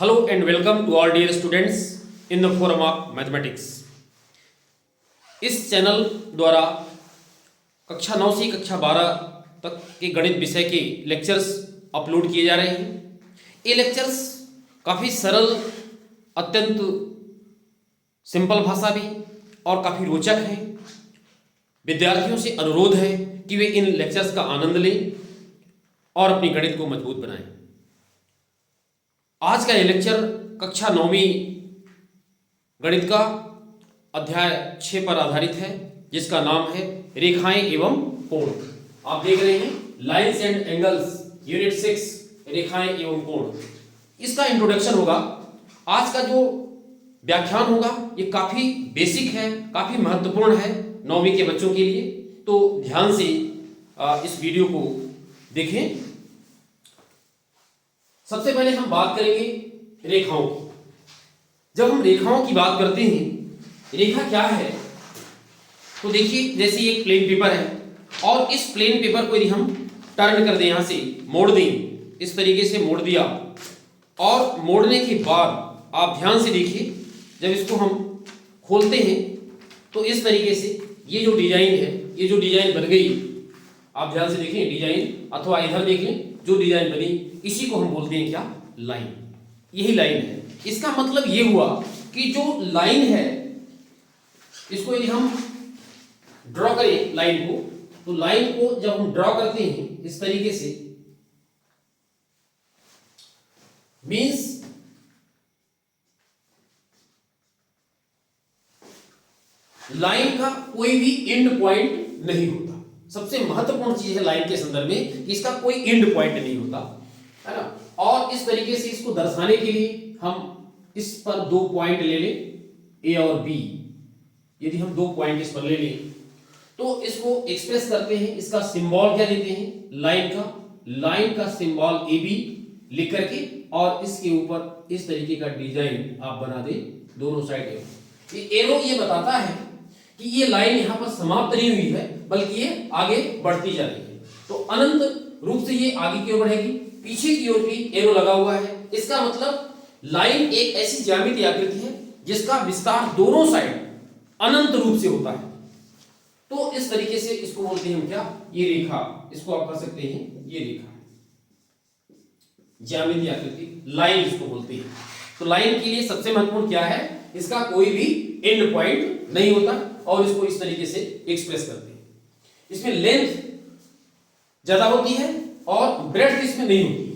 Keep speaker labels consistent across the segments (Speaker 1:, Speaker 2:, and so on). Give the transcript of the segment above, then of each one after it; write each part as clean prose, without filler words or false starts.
Speaker 1: Hello and welcome to all dear students in the forum of mathematics। इस channel द्वारा कक्षा 9 से कक्षा 12 तक के गणित विषय के लेक्चर्स अपलोड किए जा रहे हैं। ये लेक्चर्स काफ़ी सरल, अत्यंत सिंपल भाषा भी और काफ़ी रोचक हैं। विद्यार्थियों से अनुरोध है कि वे इन लेक्चर्स का आनंद लें और अपनी गणित को मजबूत बनाएं। आज का ये लेक्चर कक्षा 9वीं गणित का अध्याय 6 पर आधारित है, जिसका नाम है रेखाएं एवं कोण। आप देख रहे हैं लाइन्स एंड एंगल्स, यूनिट 6, रेखाएं एवं कोण। इसका इंट्रोडक्शन होगा। आज का जो व्याख्यान होगा ये काफी बेसिक है, काफी महत्वपूर्ण है 9वीं के बच्चों के लिए, तो ध्यान से इस वीडियो को देखें। सबसे पहले हम बात करेंगे रेखाओं की। जब हम रेखाओं की बात करते हैं, रेखा क्या है, तो देखिए जैसे एक प्लेन पेपर है और इस प्लेन पेपर को यदि हम टर्न कर दें, यहां से मोड़ दें, इस तरीके से मोड़ दिया और मोड़ने के बाद आप ध्यान से देखिए, जब इसको हम खोलते हैं तो इस तरीके से ये जो डिजाइन है, ये जो डिजाइन बन गई, आप ध्यान से देखें डिजाइन, अथवा इधर देख लें जो डिजाइन बनी, इसी को हम बोलते हैं क्या, लाइन। यही लाइन है। इसका मतलब ये हुआ कि जो लाइन है, इसको यदि हम ड्रॉ करें लाइन को, तो लाइन को जब हम ड्रॉ करते हैं इस तरीके से, मींस लाइन का कोई भी एंड पॉइंट नहीं होता। सबसे महत्वपूर्ण चीज है लाइन के संदर्भ में कि इसका कोई एंड पॉइंट नहीं होता, है ना। और इस तरीके से इसको दर्शाने के लिए हम इस पर 2 पॉइंट ले लें, ए और बी। यदि हम 2 पॉइंट इस पर ले लें तो इसको एक्सप्रेस करते हैं। इसका सिंबल क्या देते हैं, लाइन का सिंबल ए बी लिख करके, और इसके ऊपर इस तरीके का डिजाइन आप बना दें दोनों साइड। ये एरो ये बताता है कि ये लाइन यहां पर समाप्त नहीं हुई है, बल्कि ये आगे बढ़ती जा रही है। तो अनंत रूप से ये आगे की ओर बढ़ेगी। पीछे की ओर भी एरो लगा हुआ है। इसका मतलब लाइन एक ऐसी ज्यामितीय आकृति है जिसका विस्तार दोनों साइड अनंत रूप से होता है। तो इस तरीके से इसको बोलते हैं हम क्या, ये रेखा। इसको आप कह सकते हैं ये रेखा, ज्यामितीय आकृति, लाइन इसको बोलते हैं। तो लाइन के लिए सबसे महत्वपूर्ण क्या है, इसका कोई भी एंड पॉइंट नहीं होता, और इसको इस तरीके से एक्सप्रेस करते हैं। इसमें लेंथ ज्यादा होती है और ब्रेड्थ इसमें नहीं होती है।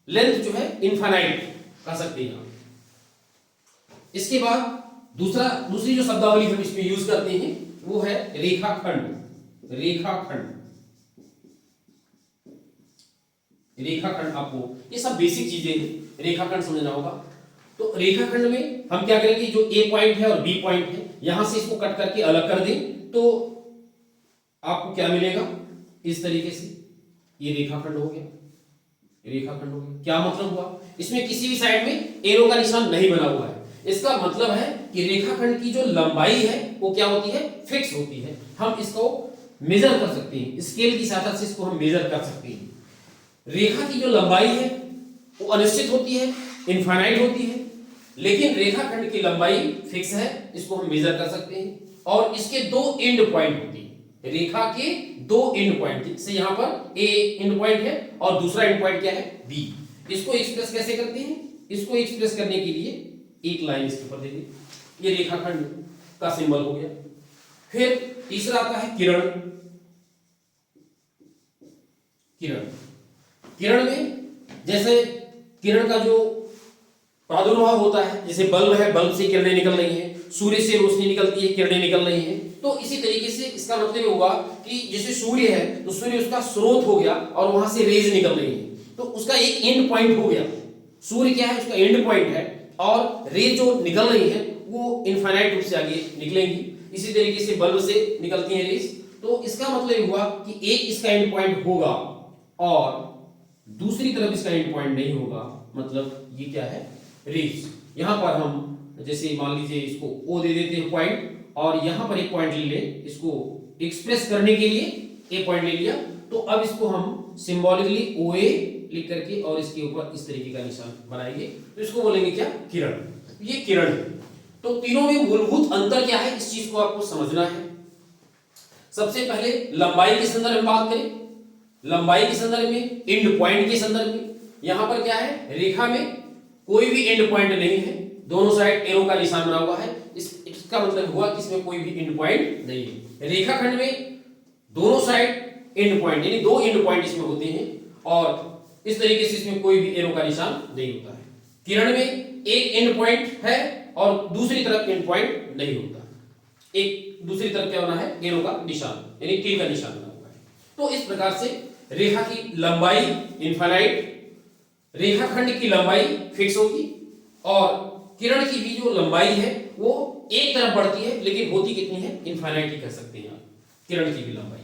Speaker 1: लेंथ जो है इनफाइनाइट कह सकते हैं आप। इसके बाद दूसरी जो शब्दावली हम इसमें यूज करते हैं वो है रेखाखंड। रेखाखंड आपको ये सब बेसिक चीजें रेखाखंड समझना होगा। तो रेखाखंड में हम क्या करेंगे, जो ए पॉइंट है और बी पॉइंट है, यहां से इसको कट करके अलग कर दें तो आपको क्या मिलेगा, इस तरीके से ये रेखाखंड हो गया। क्या मतलब हुआ, इसमें किसी भी साइड में एरो का निशान नहीं बना हुआ है। इसका मतलब है कि रेखाखंड की जो लंबाई है वो क्या होती है, फिक्स होती है। हम इसको मेजर कर सकते हैं, स्केल की सहायता से इसको हम मेजर कर सकते हैं। रेखा की जो लंबाई है वो अनिश्चित होती है, इनफाइनाइट होती है, लेकिन रेखाखंड की लंबाई फिक्स है, इसको हम मेजर कर सकते हैं। और इसके 2 एंड पॉइंट होती है, रेखा के 2 एंड पॉइंट। जैसे यहां पर ए एंड पॉइंट है और दूसरा एंड पॉइंट क्या है, बी। इसको एक्सप्रेस कैसे करते हैं, इसको एक्सप्रेस करने के लिए एक लाइन इसके ऊपर देंगे, ये रेखाखंड का सिंबल हो गया। फिर तीसरा आता है किरण। किरण में जैसे किरण का जो प्रादुर्भाव होता है, जैसे बल्ब है, बल्ब से किरणें निकल रही हैं, सूर्य से रोशनी निकलती है, किरणें निकल रही हैं। तो इसी तरीके से इसका मतलब ये होगा कि जैसे सूर्य है तो सूर्य उसका स्रोत हो गया और वहां से रेज निकल रही है, तो उसका एक एंड पॉइंट हो गया। सूर्य क्या है, उसका एंड पॉइंट है, और रेज जो निकल रही है वो इनफाइनाइट रूप से आगे निकलेंगी। इसी तरीके से बल्ब से निकलती है रेज। तो इसका मतलब ये हुआ कि एक इसका एंड पॉइंट होगा और दूसरी तरफ इसका एंड पॉइंट नहीं होगा। मतलब ये क्या है, रेज। यहां पर हम जैसे मान लीजिए इसको ओ दे देते हैं पॉइंट, और यहां पर एक पॉइंट ले लें, इसको एक्सप्रेस करने के लिए ए पॉइंट ले लिया, तो अब इसको हम सिंबॉलिकली ओ ए लिख करके और इसके ऊपर इस तरीके का निशान बनाएंगे, तो इसको बोलेंगे क्या, किरण। ये किरण है। तो तीनों में मूलभूत अंतर क्या है, इस चीज को आपको समझना है। सबसे पहले लंबाई के संदर्भ में बात करें, लंबाई के संदर्भ में, एंड पॉइंट के संदर्भ में। यहां पर क्या है, रेखा में कोई भी एंड पॉइंट नहीं है, दोनों साइड एरो का निशान बना हुआ है, इसका मतलब हुआ कि इसमें कोई भी एंड पॉइंट नहीं है। रेखाखंड में दोनों साइड एंड पॉइंट, यानी दो एंड पॉइंट इसमें होते हैं, और इस तरीके से इसमें कोई भी एरो का निशान नहीं होता है। किरण में एक एंड पॉइंट है और दूसरी तरफ एंड पॉइंट नहीं होता, एक दूसरी तरफ क्या बना है, एरो का निशान, यानी तीर का निशान बना हुआ है। तो इस प्रकार से रेखा की लंबाई इनफाइनाइट, रेखाखंड की लंबाई फिक्स होगी, और किरण की भी जो लंबाई है वो एक तरफ बढ़ती है, लेकिन होती कितनी है, इनफाइनाइट ही कह सकते हैं आप किरण की भी लंबाई।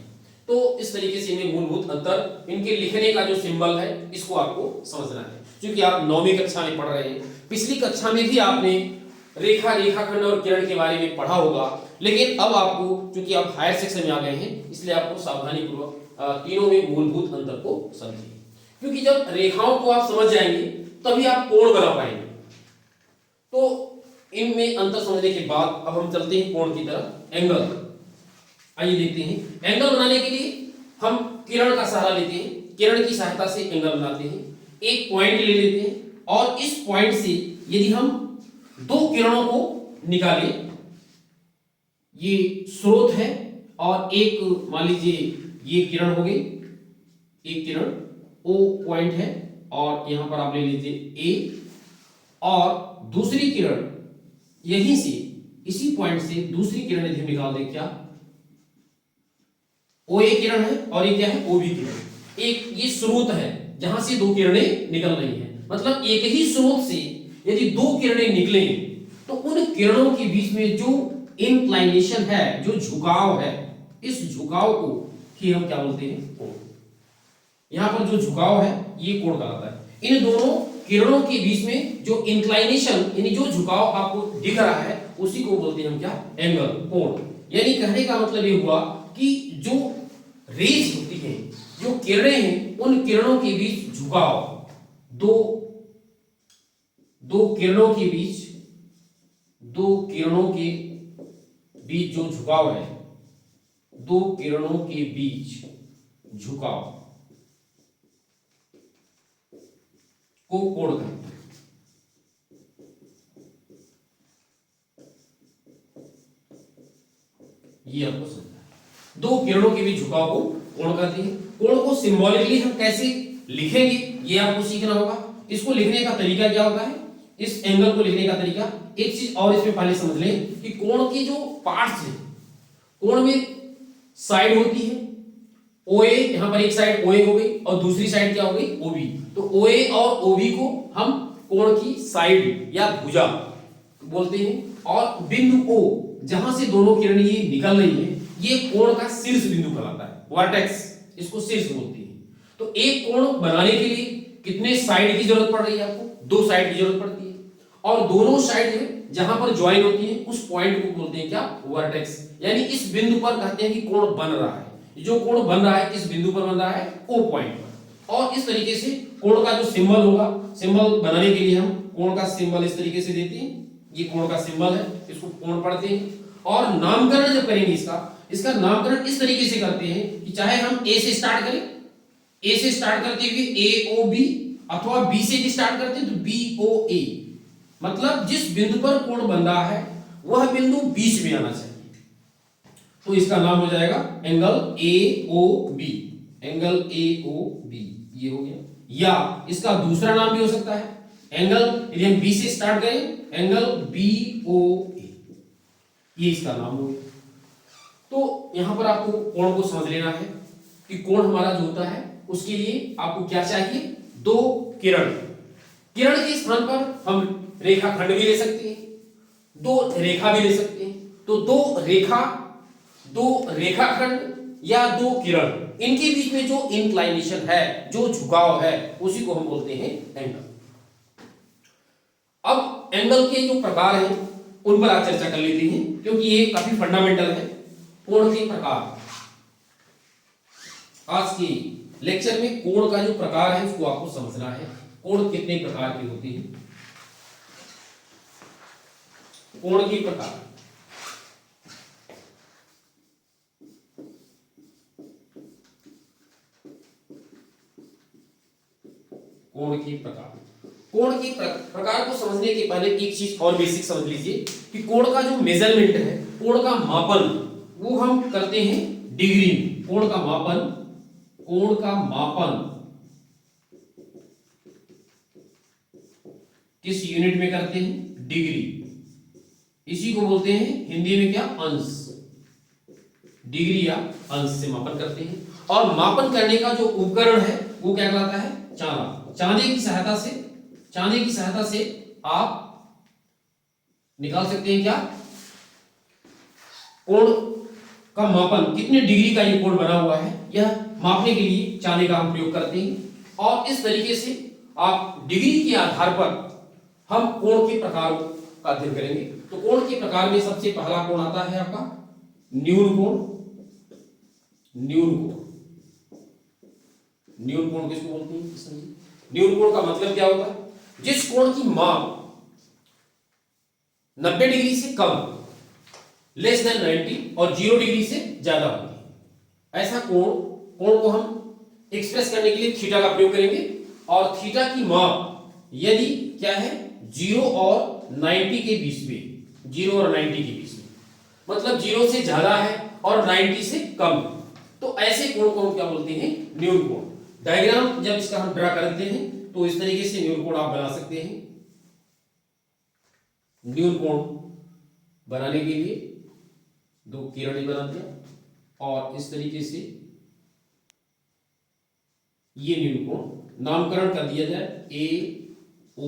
Speaker 1: तो इस तरीके से इन्हें मूलभूत अंतर, इनके लिखने का जो सिंबल है इसको आपको समझना है, क्योंकि आप 9वीं कक्षा में पढ़ रहे हैं। पिछली कक्षा में भी आपने रेखा, रेखाखंड और किरण के बारे में पढ़ा होगा, लेकिन अब आपको, क्योंकि आप हायर सेक्शन में आ गए हैं, इसलिए आपको सावधानी पूर्वक तीनों में मूलभूत अंतर को समझिए, क्योंकि जब रेखाओं को आप समझ जाएंगे तभी आप कोण बना पाएंगे। तो इनमें अंतर समझने के बाद अब हम चलते हैं कोण की तरफ, एंगल। आइए देखते हैं, एंगल बनाने के लिए हम किरण का सहारा लेते हैं, किरण की सहायता से एंगल बनाते हैं। एक पॉइंट ले लेते हैं, और इस पॉइंट से यदि हम दो किरणों को निकालें, ये स्रोत है और एक, मान लीजिए ये किरण हो गई, एक किरण O पॉइंट है, और यहां पर आप ले लीजिए A, और दूसरी किरण यहीं से, इसी पॉइंट से दूसरी किरण यदि हम निकाल दें, क्या OA किरण है और ये क्या है, OB किरण। एक ये स्रोत है जहां से दो किरणें निकल रही हैं, मतलब एक ही स्रोत से यदि दो किरणें निकलें तो उन किरणों के बीच में जो इंक्लाइनेशन है, जो झुकाव है, इस झुकाव को ही हम क्या बोलते हैं, कोण। यहां पर जो झुकाव है ये कोण कहलाता है। इन दोनों किरणों के बीच में जो इंक्लाइनेशन, यानी जो झुकाव आपको दिख रहा है, उसी को बोलते हैं हम क्या, एंगल, कोण। यानी कहने का मतलब ये हुआ कि जो रेज होती हैं, जो किरणें हैं, उन किरणों के बीच झुकाव, दो किरणों के बीच जो झुकाव है, दो किरणों के बीच झुकाव को कोण कहते हैं। ये आपको समझना है, दो किरणों के बीच झुकाव को कोण कहते हैं। कोण को सिंबॉलिकली हम कैसे लिखेंगे ये आपको सीखना होगा। इसको लिखने का तरीका क्या होता है, इस एंगल को लिखने का तरीका, एक चीज और इसमें पहले समझ लें कि कोण की जो पार्ट्स हैं, कोण में साइड होती है, OA, यहां पर एक साइड OA हो गई और दूसरी साइड क्या हो गई, OB। तो OA और OB को हम कोण की साइड या भुजा बोलते हैं, और बिंदु O जहां से दोनों किरणें ये निकल रही है, ये कोण का शीर्ष बिंदु कहलाता है, वर्टेक्स, इसको शीर्ष बोलते हैं। तो एक कोण बनाने के लिए कितने साइड की जरूरत पड़ रही है आपको, दो साइड की जरूरत पड़ती है, और दोनों साइड जहां पर ज्वाइन होती है उस पॉइंट को बोलते हैं क्या, वर्टेक्स। यानी इस बिंदु पर कहते हैं कि कोण बन रहा है, जो कोण बन रहा है किस बिंदु पर बन रहा है, O पॉइंट पर। और इस तरीके से कोण का जो सिंबल होगा, सिंबल बनाने के लिए हम कोण का सिंबल इस तरीके से देते हैं, ये कोण का सिंबल है, इसको कोण पढ़ते हैं। और नामकरण जब करेंगे इसका नामकरण इस तरीके से करते हैं कि चाहे हम A से स्टार्ट करें, A से स्टार्ट करते हुए AOB, अथवा B से स्टार्ट करते हैं तो BOA, मतलब जिस बिंदु पर कोण बन रहा है वह बिंदु बीच में आना चाहिए, तो इसका नाम हो जाएगा एंगल AOB, एंगल AOB, ये हो गया। या इसका दूसरा नाम भी हो सकता है एंगल, यदि हम B से स्टार्ट करें, एंगल BOA, ये इसका नाम हो गया। तो यहां पर आपको कोण को समझ लेना है कि कोण हमारा जो होता है उसके लिए आपको क्या चाहिए, दो किरण। किरण के स्थान पर हम रेखाखंड भी ले सकते हैं, दो रेखा भी ले सकते हैं। तो दो रेखाखंड या दो किरण, इनके बीच में जो इंक्लाइनेशन है, जो झुकाव है, उसी को हम बोलते हैं एंगल। अब एंगल के जो प्रकार हैं उन पर आज चर्चा कर लेते हैं, क्योंकि ये काफी फंडामेंटल है। कोण के प्रकार, आज के लेक्चर में कोण का जो प्रकार है उसको आपको समझना है। कोण कितने प्रकार के होते हैं, कोण के प्रकार। कोण के प्रकार, कोण के प्रकार को समझने के पहले एक चीज और बेसिक समझ लीजिए कि कोण का जो मेजरमेंट है, कोण का मापन, वो हम करते हैं डिग्री में। कोण का मापन, कोण का मापन किस यूनिट में करते हैं, डिग्री। इसी को बोलते हैं हिंदी में क्या, अंश। डिग्री या अंश से मापन करते हैं। और मापन करने का जो उपकरण है वो क्या कहलाता है, चांदा। चांदे की सहायता से आप निकाल सकते हैं क्या, कोण का मापन, कितने डिग्री का ये कोण बना हुआ है, यह मापने के लिए चांदे का हम प्रयोग करते हैं। और इस तरीके से आप डिग्री के आधार पर हम कोण के प्रकारों का अध्ययन करेंगे। तो कोण के प्रकार में सबसे पहला कोण आता है आपका न्यून कोण। न्यून कोण, न्यून कोण किसको बोलते हैं, न्यून कोण का मतलब क्या होता है, जिस कोण की माप 90 डिग्री से कम, लेस देन 90, और 0 डिग्री से ज्यादा होती है, ऐसा कोण को हम एक्सप्रेस करने के लिए थीटा का प्रयोग करेंगे। और थीटा की माप यदि क्या है, 0 और 90 के बीच में, 0 और 90 के बीच में, मतलब 0 से ज्यादा है और 90 से कम, तो ऐसे कोण को हम क्या बोलते हैं, न्यून कोण। डायग्राम जब इसका हम ड्रा करते हैं तो इस तरीके से न्यून कोण आप बना सकते हैं। न्यून कोण बनाने के लिए दो किरणें बना दिया और इस तरीके से ये न्यून कोण नामकरण कर दिया जाए, ए ओ,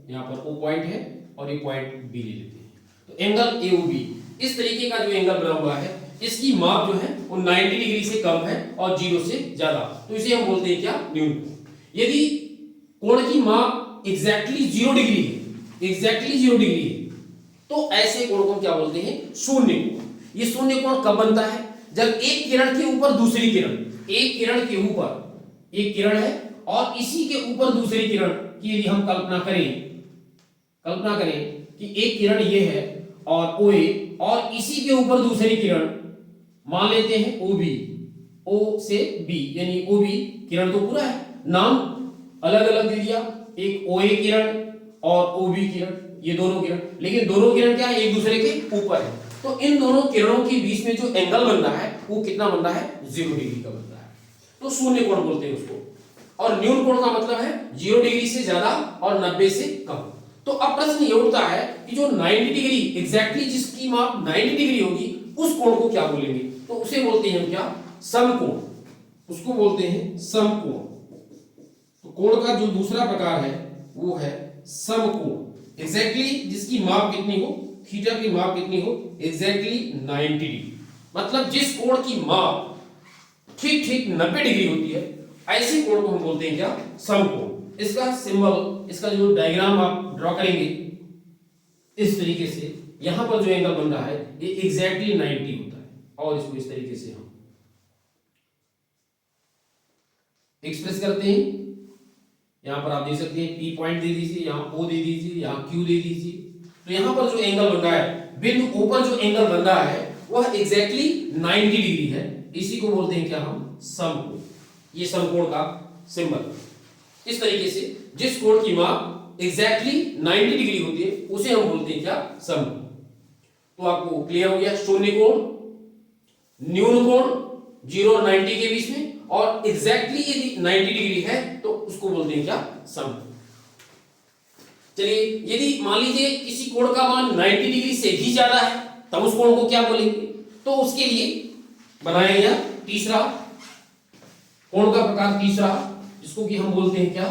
Speaker 1: यहां पर ओ पॉइंट है और ये पॉइंट बी ले लेते हैं। तो एंगल ए ओ बी, इस तरीके का जो एंगल बना हुआ है, इसकी माप जो है वो 90 डिग्री से कम है और 0 से ज्यादा, तो इसे हम बोलते हैं क्या, न्यून कोण। यदि कोण की माप एग्जैक्टली 0 डिग्री है, एग्जैक्टली 0 डिग्री है, तो ऐसे कोण को क्या बोलते हैं, शून्य कोण। ये शून्य कोण कब बनता है, जब एक किरण के ऊपर दूसरी किरण, एक किरण के ऊपर एक किरण है और इसी के ऊपर दूसरी किरण की यदि हम कल्पना करें कि एक किरण ये है और ओ ए, और इसी के ऊपर दूसरी किरण मान लेते हैं ओ बी, ओ से बी, यानी ओ बी किरण तो पूरा है, नाम अलग अलग दे दिया, एक ओ ए किरण और ओ बी किरण, ये दोनों किरण, लेकिन दोनों किरण क्या है, एक दूसरे के ऊपर है। तो इन दोनों किरणों के बीच में जो एंगल बन रहा है वो कितना बन रहा है, 0 डिग्री का बन रहा है, तो शून्य कोण बोलते हैं उसको। और न्यून कोण का मतलब है 0 डिग्री से ज्यादा और 90 से कम। तो अब प्रश्न ये उठता है कि जो 90 डिग्री एग्जैक्टली जिसकी माप 90 डिग्री होगी, उस कोण को क्या बोलेंगे, तो उसे बोलते हैं क्या, समकोण, उसको बोलते हैं समकोण। तो कोण का जो दूसरा प्रकार है वो है समकोण, एग्जैक्टली जिसकी माप कितनी हो, थीटा की माप कितनी हो, एग्जैक्टली 90 डिग्री, मतलब जिस कोण की माप ठीक 90 डिग्री होती है, ऐसे कोण को हम बोलते हैं क्या, समकोण। इसका सिंबल, इसका जो डायग्राम आप ड्रॉ करेंगे इस तरीके से, यहां पर जो एंगल बन रहा है ये एग्जैक्टली 90 होता है, और इसको इस तरीके से हम एक्सप्रेस करते हैं। यहां पर आप देख सकते हैं P पॉइंट दे दीजिए, यहां O दे दीजिए, यहां Q दे दीजिए। तो यहां पर जो एंगल बन रहा है, बिंदु O पर जो एंगल बन रहा है वह एग्जैक्टली 90 डिग्री है, इसी को बोलते हैं क्या हम, समकोण। ये समकोण का सिंबल। इस तरीके से जिस कोण की माप एग्जैक्टली 90 डिग्री होती है उसे हम बोलते हैं क्या, समकोण। तो आपको क्लियर हो गया, शून्य कोण, न्यून कोण 0 और 90 के बीच में, और एग्जैक्टली यदि 90 डिग्री है तो उसको बोलते हैं क्या, समकोण। चलिए यदि मान लीजिए किसी कोण का मान 90 डिग्री से भी ज्यादा है तब उस कोण को क्या बोलेंगे, तो उसके लिए बनाया गया तीसरा कोण का प्रकार, तीसरा, जिसको कि हम बोलते हैं क्या,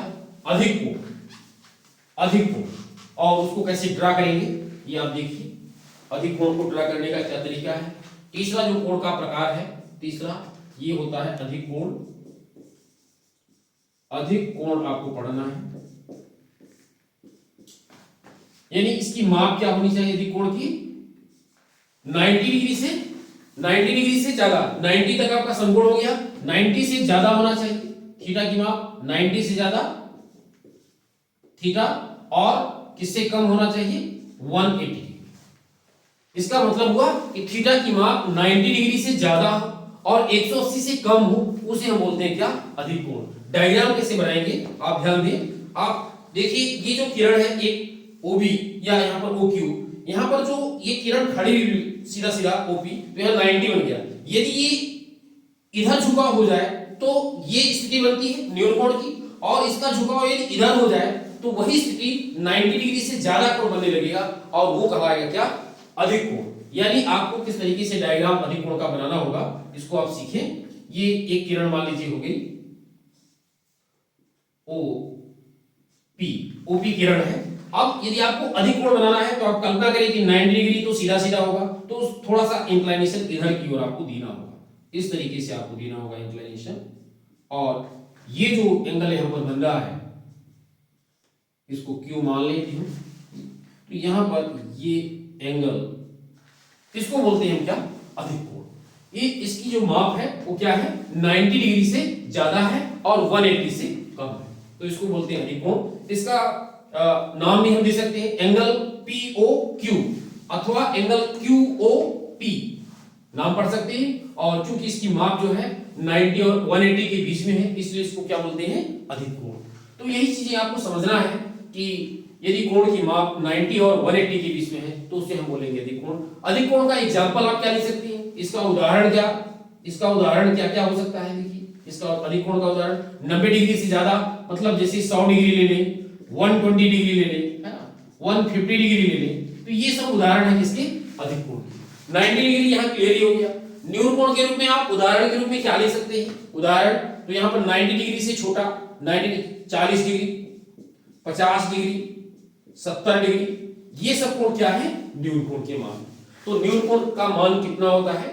Speaker 1: अधिक कोण। अधिक कोण, और उसको कैसे ड्रा करेंगे ये आप देखिए। अधिक कोण को ड्रा करने का क्या तरीका है, तीसरा जो कोण का प्रकार है, तीसरा ये होता है अधिक कोण। अधिक कोण आपको पढ़ना है, यानी इसकी माप क्या होनी चाहिए अधिक कोण की, 90 डिग्री से ज्यादा, 90 तक आपका समकोण हो गया, 90 से ज्यादा होना चाहिए, थीटा की माप 90 से ज्यादा थीटा, और किससे कम होना चाहिए 180। इसका मतलब हुआ कि थीटा की माप 90 डिग्री से ज्यादा हो और 180 से कम हो, उसे हम बोलते हैं क्या, अधिक कोण। डायग्राम कैसे बनाएंगे आप ध्यान दें। आप देखिए ये जो किरण है एक OB या यहाँ पर OQ, यहाँ पर जो ये किरण खड़ी हुई सीधा सीधा OP, तो यहाँ 90 बन गया। यदि ये इधर झुकाव हो जाए तो ये स्थिति बनती है न्यून कोण की, और इसका झुकाव यदि इधर हो जाए तो वही स्थिति 90 डिग्री से ज्यादा कोण बनने लगेगा और वो कहलाएगा क्या, अधिक कोण। यानी आपको किस तरीके से डायग्राम अधिक कोण का बनाना होगा इसको आप सीखें। ये एक किरण मान लीजिए हो गई OP किरण है। अब यदि आपको अधिक कोण बनाना है तो आप कल्पना करें कि 90 डिग्री तो सीधा सीधा होगा, तो थोड़ा सा इंक्लाइनेशन इधर की ओर आपको देना होगा, इस तरीके से आपको देना होगा इंक्लाइनेशन। और ये जो एंगल यहां पर बन रहा है इसको Q मान लेती हूं, तो यहां पर ये एंगल इसको बोलते हैं हम क्या, अधिक कोण। ये इसकी जो माप है वो क्या है, 90 डिग्री से ज्यादा है और 180 से कम है, तो इसको बोलते हैं अधिक कोण। इसका नाम भी हम दे सकते हैं एंगल POQ अथवा एंगल QOP, नाम पढ़ सकते हैं। और चूंकि इसकी माप जो है 90 और 180 के बीच में है, इसलिए इसको क्या बोलते हैं, अधिक कोण। तो यही चीजें आपको समझना है कि यदि कोण की माप 90 और 180 के बीच में है तो उसे हम बोलेंगे अधिक कोण। अधिक कोण का एग्जांपल आप क्या ले सकते हैं, इसका उदाहरण क्या, इसका उदाहरण क्या क्या हो सकता है। देखिए इसका अधिक कोण का उदाहरण 90 डिग्री से ज्यादा, मतलब जैसे 100 डिग्री ले लें, 120 डिग्री ले लें, है ना, 150 डिग्री ले लें, तो ये सब उदाहरण है किसके, अधिक कोण। 90 डिग्री यहाँ क्लियर ही हो गया। न्यून कोण के रूप में आप उदाहरण के रूप में क्या ले सकते हैं, उदाहरण तो यहाँ पर 90 डिग्री से छोटा 40 डिग्री, 50 डिग्री, 70 डिग्री, ये सब कोण क्या है, न्यून कोण के मान। तो न्यून कोण का मान कितना होता है,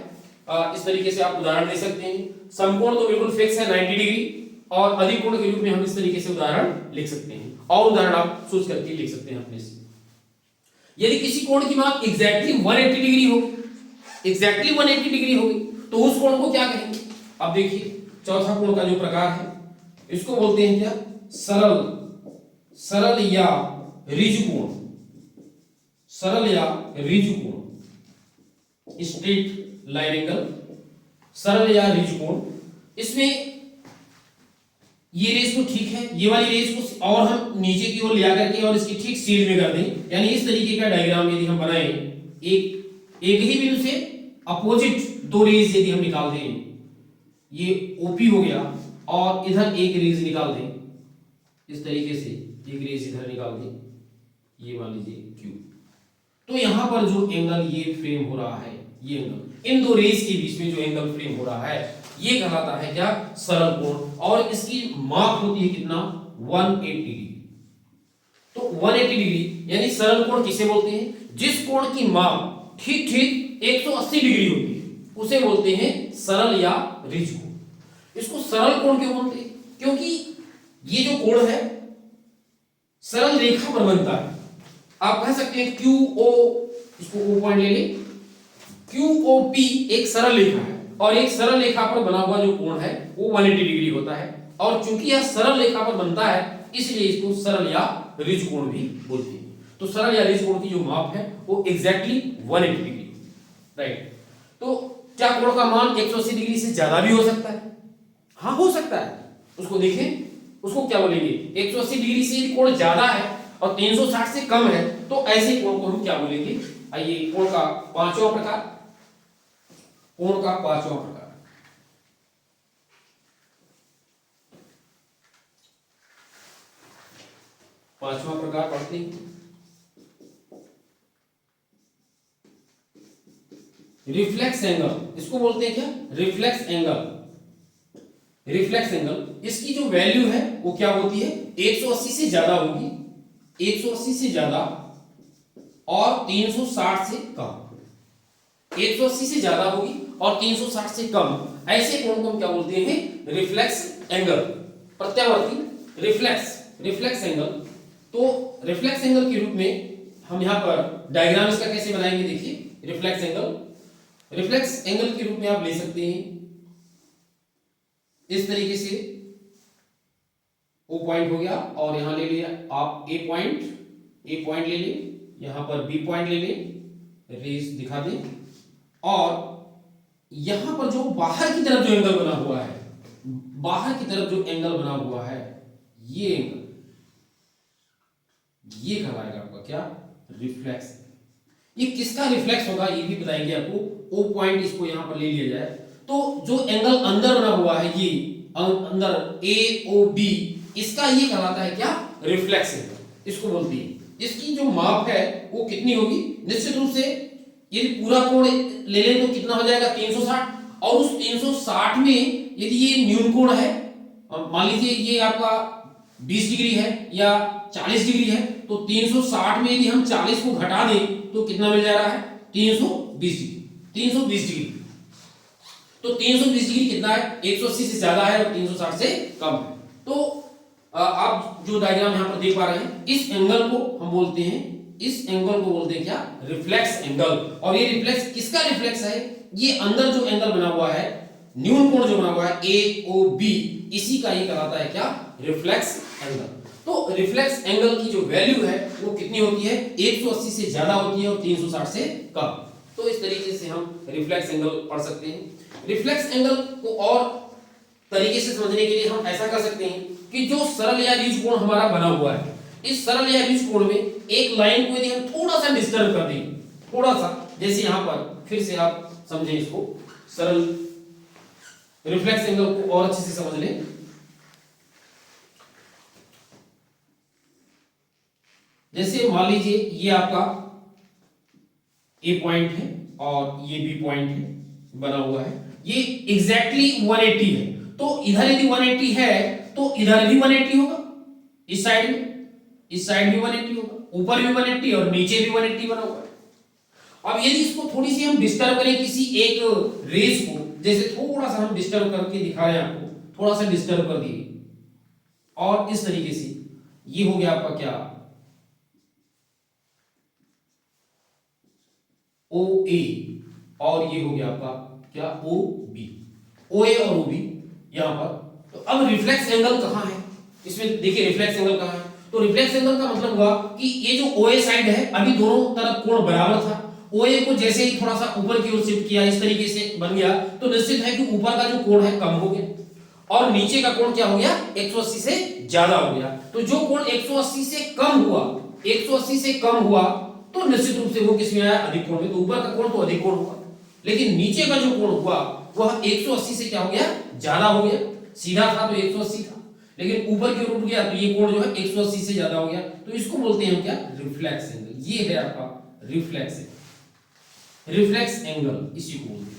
Speaker 1: इस तरीके से आप उदाहरण दे सकते हैं। समकोण तो बिल्कुल फिक्स है 90 डिग्री, और अधिक कोण के रूप में हम इस तरीके से उदाहरण लिख सकते हैं, और उदाहरण आप सोच करके लिख सकते हैं अपने से। यदि किसी कोण की माप एग्जैक्टली 180 डिग्री होगी, एग्जैक्टली 180 डिग्री होगी, तो उस कोण को क्या कहेंगे। अब देखिए चौथा कोण का जो प्रकार है इसको बोलते हैं क्या, सरल या रिज कोण, सरल या रिज कोण, स्ट्रेट लाइन एंगल, सरल या रिज कोण। इसमें ये रेस तो ठीक है, ये वाली रेस को और हम नीचे की ओर ले आकर के और इसकी ठीक सीध में कर दें, यानी इस तरीके का डायग्राम यदि हम बनाएं, एक ही बिंदु से अपोजिट दो रेस यदि हम निकाल दें, ये OP हो गया और इधर एक रेस निकाल दें, इस तरीके से एक रेस इधर निकाल दें, ये मान लीजिए Q, तो यहां पर जो एंगल ये फ्रेम हो रहा है, ये एंगल इन दो रेस के बीच में जो एंगल फ्रेम हो रहा है ये कहलाता है क्या, सरल कोण। और इसकी माप होती है कितना, 180 डिग्री। तो 180 डिग्री यानी सरल कोण किसे बोलते हैं, जिस कोण की माप ठीक 180 डिग्री होती है उसे बोलते हैं सरल या रिज कोण। इसको सरल कोण क्यों बोलते हैं, क्योंकि ये जो कोण है सरल रेखा पर बनता है। आप कह सकते हैं QO, इसको O पॉइंट ले लें, QOP एक सरल रेखा है और एक सरल रेखा पर बना हुआ जो कोण है वो 180 डिग्री होता है। और चूंकि यह सरल रेखा पर बनता है इसलिए इसको सरल या रिज कोण भी बोलते हैं। तो सरल या रिज कोण की जो माप है वो एग्जैक्टली 180 डिग्री, राइट। तो क्या कोण का मान 180 डिग्री से ज्यादा भी हो सकता है, हाँ हो सकता है। उसको देखें, उसको क्या बोलेंगे, 180 डिग्री से यदि कोण ज्यादा है और 360 से कम है तो ऐसे कोण को हम क्या बोलेंगे। आइए कोण का पांचवा प्रकार, कोण का पांचवा प्रकार, पांचवा प्रकार पढ़ते हैं, रिफ्लेक्स एंगल। इसको बोलते हैं क्या, रिफ्लेक्स एंगल। रिफ्लेक्स एंगल इसकी जो वैल्यू है वो क्या होती है, 180 से ज्यादा होगी, 180 से ज्यादा और 360 से कम, 180 से ज्यादा होगी और 360 से कम, ऐसे कोण को हम क्या बोलते हैं, रिफ्लेक्स एंगल। प्रत्यावर्ती रिफ्लेक्स एंगल। तो रिफ्लेक्स एंगल के रूप में हम यहां पर डायग्राम इसका कैसे बनाएंगे, देखिए रिफ्लेक्स एंगल के रूप में आप ले सकते हैं इस तरीके से O पॉइंट हो गया और यहां ले लिया आप ए पॉइंट ले लें, यहां पर बी पॉइंट ले लें, रेस दिखा दें, और यहां पर जो बाहर की तरफ जो एंगल बना हुआ है, बाहर की तरफ जो एंगल बना हुआ है, ये एंगल ये कहलाएगा आपका क्या, रिफ्लेक्स। ये किसका रिफ्लेक्स होगा ये भी बताएंगे आपको। ओ पॉइंट इसको यहां पर ले लिया जाए तो जो एंगल अंदर बना हुआ है, ये अंदर ए ओ बी, इसका ये कहलाता है क्या, रिफ्लेक्स एंगल इसको बोलती है। इसकी जो माप है वो कितनी होगी, निश्चित रूप से यदि पूरा कोण ले लें तो कितना हो जाएगा 360, और उस 360 में यदि ये न्यून कोण है, मान लीजिए ये आपका 20 डिग्री है या 40 डिग्री है, तो 360 में यदि हम 40 को घटा दें तो कितना मिल जा रहा है, 320 डिग्री। तो 320 डिग्री कितना है, 180 से ज्यादा है और 360 से कम है। तो आप जो डायग्राम यहां पर देख पा रहे हैं, इस एंगल को हम बोलते हैं, इस एंगल को बोलते हैं क्या, रिफ्लेक्स एंगल। और ये रिफ्लेक्स किसका रिफ्लेक्स है, ये अंदर जो एंगल बना हुआ है, न्यून कोण जो बना हुआ है ए ओ बी, इसी का ये कहलाता है क्या, रिफ्लेक्स एंगल। तो रिफ्लेक्स एंगल की जो वैल्यू है वो कितनी होती है, 180 से ज्यादा होती है और 360 से कम। तो इस तरीके से हम रिफ्लेक्स एंगल पढ़ सकते हैं। रिफ्लेक्स एंगल को और तरीके से समझने के लिए हम ऐसा कर सकते हैं कि जो सरल या रीज कोण हमारा बना हुआ है, इस सरल या रीज कोण में एक लाइन को यदि हम थोड़ा सा डिस्टर्ब कर दें, थोड़ा सा, जैसे यहां पर फिर से आप समझें इसको, सरल रिफ्लेक्स एंगल को और अच्छे से समझ लें। जैसे मान लीजिए ये आपका ए पॉइंट है और ये बी पॉइंट है, बना हुआ है, ये एग्जैक्टली 180 है, तो इधर यदि 180 है तो इधर भी 180 होगा, इस साइड में, इस साइड भी 180 होगा, ऊपर भी 180 और नीचे भी 180 बना हुआ है। अब यदि इसको थोड़ी सी हम डिस्टर्ब करें किसी एक रेस को, जैसे थोड़ा सा हम डिस्टर्ब करके दिखा रहे हैं आपको, थोड़ा सा डिस्टर्ब कर दिए, और इस तरीके से ये हो गया आपका क्या, ओ ए, और ये हो गया आपका क्या, ओ बी, ओ ए और ओ बी यहां पर। तो अब रिफ्लेक्स एंगल कहां है, इसमें देखिए रिफ्लेक्स एंगल कहां है। तो रिफ्लेक्स एंगल का मतलब हुआ कि ये जो ओ ए साइड है, अभी दोनों तरफ कोण बराबर था, ओ ए को जैसे ही थोड़ा सा ऊपर की ओर शिफ्ट किया, इस तरीके से बन गया, तो निश्चित है कि ऊपर का जो कोण है कम हो गया और नीचे का कोण क्या हो गया, 180 से ज्यादा हो गया। तो जो कोण 180 से कम हुआ, 180 से कम हुआ, तो निश्चित रूप से वो किसमें आया, अधिक कोण में। तो ऊपर का कोण तो अधिक कोण हुआ, लेकिन नीचे का जो कोण हुआ वह 180 से क्या हो गया, ज्यादा हो गया। सीधा था तो 180 था, लेकिन ऊपर की ओर उठ गया तो ये कोण जो है 180 से ज्यादा हो गया। तो इसको बोलते हैं हम क्या, रिफ्लेक्स एंगल। ये है आपका रिफ्लेक्स एंगल, रिफ्लेक्स एंगल इसी को बोलते हैं।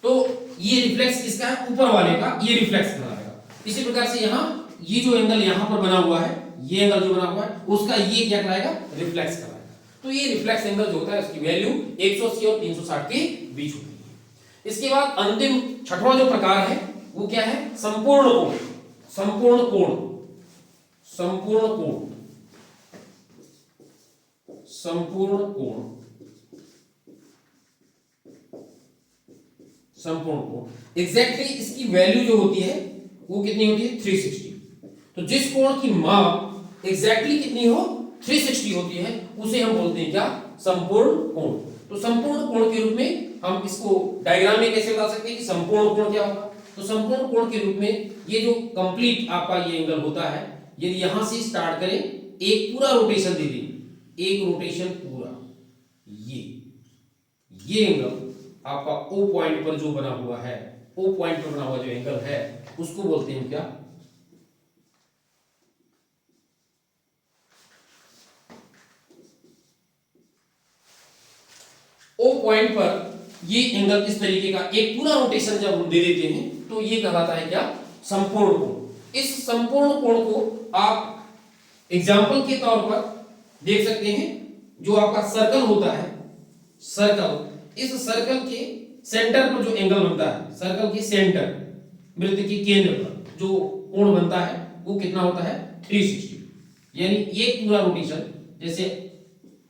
Speaker 1: तो ये रिफ्लेक्स किसका है, ऊपर वाले का, ये रिफ्लेक्स कहलाएगा। इसी प्रकार से यहाँ ये जो एंगल यहाँ पर बना हुआ है, ये एंगल जो बना हुआ है, उसका ये क्या कहलाएगा, रिफ्लेक्स कहलाएगा। तो ये रिफ्लेक्स एंगल जो होता है उसकी वैल्यू 180 और 360 के बीच होती है। इसके बाद अंतिम छठवां जो प्रकार है वो क्या है, संपूर्ण कोण। संपूर्ण कोण, संपूर्ण कोण, संपूर्ण कोण, संपूर्ण कोण। एग्जैक्टली इसकी वैल्यू जो होती है वो कितनी होती है, 360। तो जिस कोण की माप एग्जैक्टली कितनी हो, 360 होती है, उसे हम बोलते हैं क्या, संपूर्ण कोण। तो संपूर्ण कोण के रूप में हम इसको डायग्राम में कैसे बता सकते हैं कि संपूर्ण कोण क्या होगा। तो संपूर्ण कोण के रूप में ये जो कंप्लीट आपका ये एंगल होता है, यदि यहां से स्टार्ट करें, एक पूरा रोटेशन दे दें, एक रोटेशन पूरा, ये एंगल आपका ओ पॉइंट पर जो बना हुआ है, ओ पॉइंट पर बना हुआ जो एंगल है, उसको बोलते हैं क्या, ओ पॉइंट पर ये एंगल इस तरीके का एक पूरा रोटेशन जब हम दे देते हैं तो ये कहलाता है क्या, संपूर्ण कोण। इस संपूर्ण कोण को आप एग्जाम्पल के तौर पर देख सकते हैं। जो आपका सर्कल होता है, सर्कल, इस सर्कल के सेंटर पर जो एंगल बनता है, सर्कल के सेंटर, वृत्त के केंद्र पर जो कोण बनता है वो कितना होता है, 360। यानी एक पूरा रोटेशन, जैसे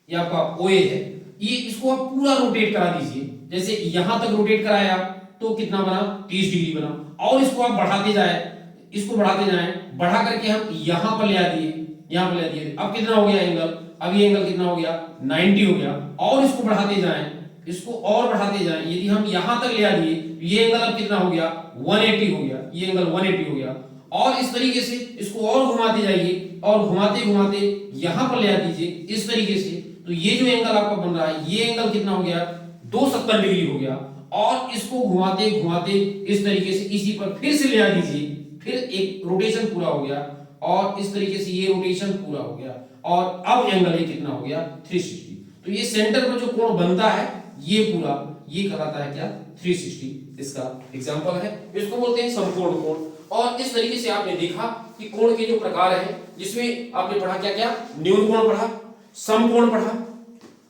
Speaker 1: ये आपका ओए है, ये इसको आप पूरा रोटेट करा दीजिए। जैसे यहां तक रोटेट कराया तो कितना बना 30 डिग्री बना। और इसको आप बढ़ाते जाए, इसको बढ़ाते जाएं, बढ़ा करके हम यहां पर ले आ दिए, यहां पर ले आ दिए। अब कितना हो गया एंगल, अब ये एंगल कितना हो गया 90 हो गया। और इसको बढ़ाते जाएं, इसको और बढ़ाते जाएं, यदि हम यहां तक ले आ दिए तो ये एंगल अब कितना हो गया 180 हो गया, ये एंगल 180 हो गया। और इस तरीके से इसको और घुमाते जाइए और घुमाते घुमाते यहां पर ले आ दीजिए इस तरीके से। तो ये जो एंगल आपका बन रहा है ये एंगल कितना हो गया 270 डिग्री हो गया। और इसको घुमाते घुमाते इस तरीके से इसी पर फिर से ले आ दीजिए, फिर एक रोटेशन पूरा हो गया और इस तरीके से ये रोटेशन पूरा हो गया। और अब एंगल ये कितना हो गया 360। तो ये सेंटर पर जो कोण बनता है ये पूरा ये कहलाता है क्या 360। इसका एग्जांपल है, इसको बोलते हैं समकोण कोण। और इस तरीके से आपने देखा कि कोण के जो प्रकार हैं, जिसमें आपने पढ़ा क्या क्या, न्यून कोण पढ़ा, समकोण पढ़ा,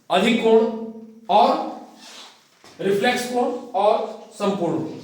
Speaker 1: अधिक कोण और रिफ्लेक्स कोण और समकोण कोण,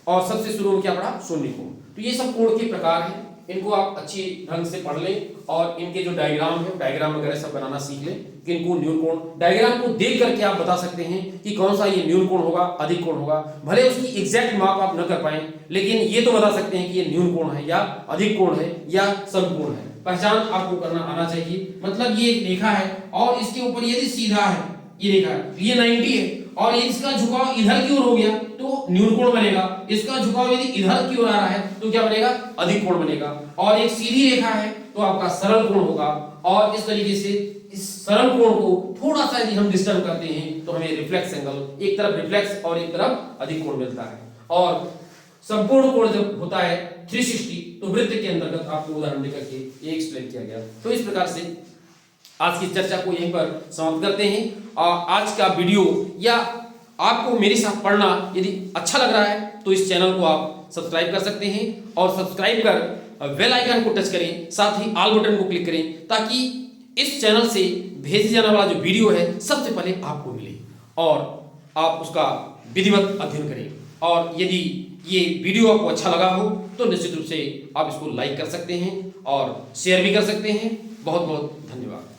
Speaker 1: और सबसे शुरू में क्या पढ़ा शून्य कोण। तो ये सब कोण के प्रकार हैं, इनको आप अच्छी ढंग से पढ़ लें और इनके जो डायग्राम है डायग्राम वगैरह सब बनाना सीख लें कि इनको न्यून कोण, डायग्राम को देख करके आप बता सकते हैं कि कौन सा ये न्यून कोण होगा अधिक कोण होगा। भले उसकी एग्जैक्ट माप आप न कर पाए लेकिन ये तो बता सकते हैं कि ये न्यून कोण है या अधिक कोण है या समकोण है। पहचान आपको करना आना चाहिए। मतलब ये एक रेखा है और इसके ऊपर यदि सीधा है ये रेखा है, ये 90 है और इसका झुकाव इधर की ओर हो गया तो न्यून कोण बनेगा। इसका झुकाव यदि इधर की ओर आ रहा है तो क्या बनेगा अधिक कोण बनेगा। और एक सीधी रेखा है तो आपका सरल कोण होगा। और इस तरीके से इस सरल कोण को थोड़ा सा यदि हम डिस्टर्ब करते हैं तो हमें रिफ्लेक्स एंगल, एक तरफ रिफ्लेक्स और एक तरफ अधिक कोण मिलता है। और संपूर्ण कोण जब होता है 360 तो वृत्त के अंतर्गत आपको उदाहरण देकर के ये एक्सप्लेन किया गया। तो इस प्रकार से आज की चर्चा को यहीं पर समाप्त करते हैं। आज का वीडियो या आपको मेरे साथ पढ़ना यदि अच्छा लग रहा है तो इस चैनल को आप सब्सक्राइब कर सकते हैं और सब्सक्राइब कर बेल आइकन को टच करें, साथ ही ऑल बटन को क्लिक करें ताकि इस चैनल से भेजे जाने वाला जो वीडियो है सबसे पहले आपको मिले और आप उसका विधिवत अध्ययन करें। और यदि ये वीडियो आपको अच्छा लगा हो तो निश्चित रूप से आप इसको लाइक कर सकते हैं और शेयर भी कर सकते हैं। बहुत बहुत धन्यवाद।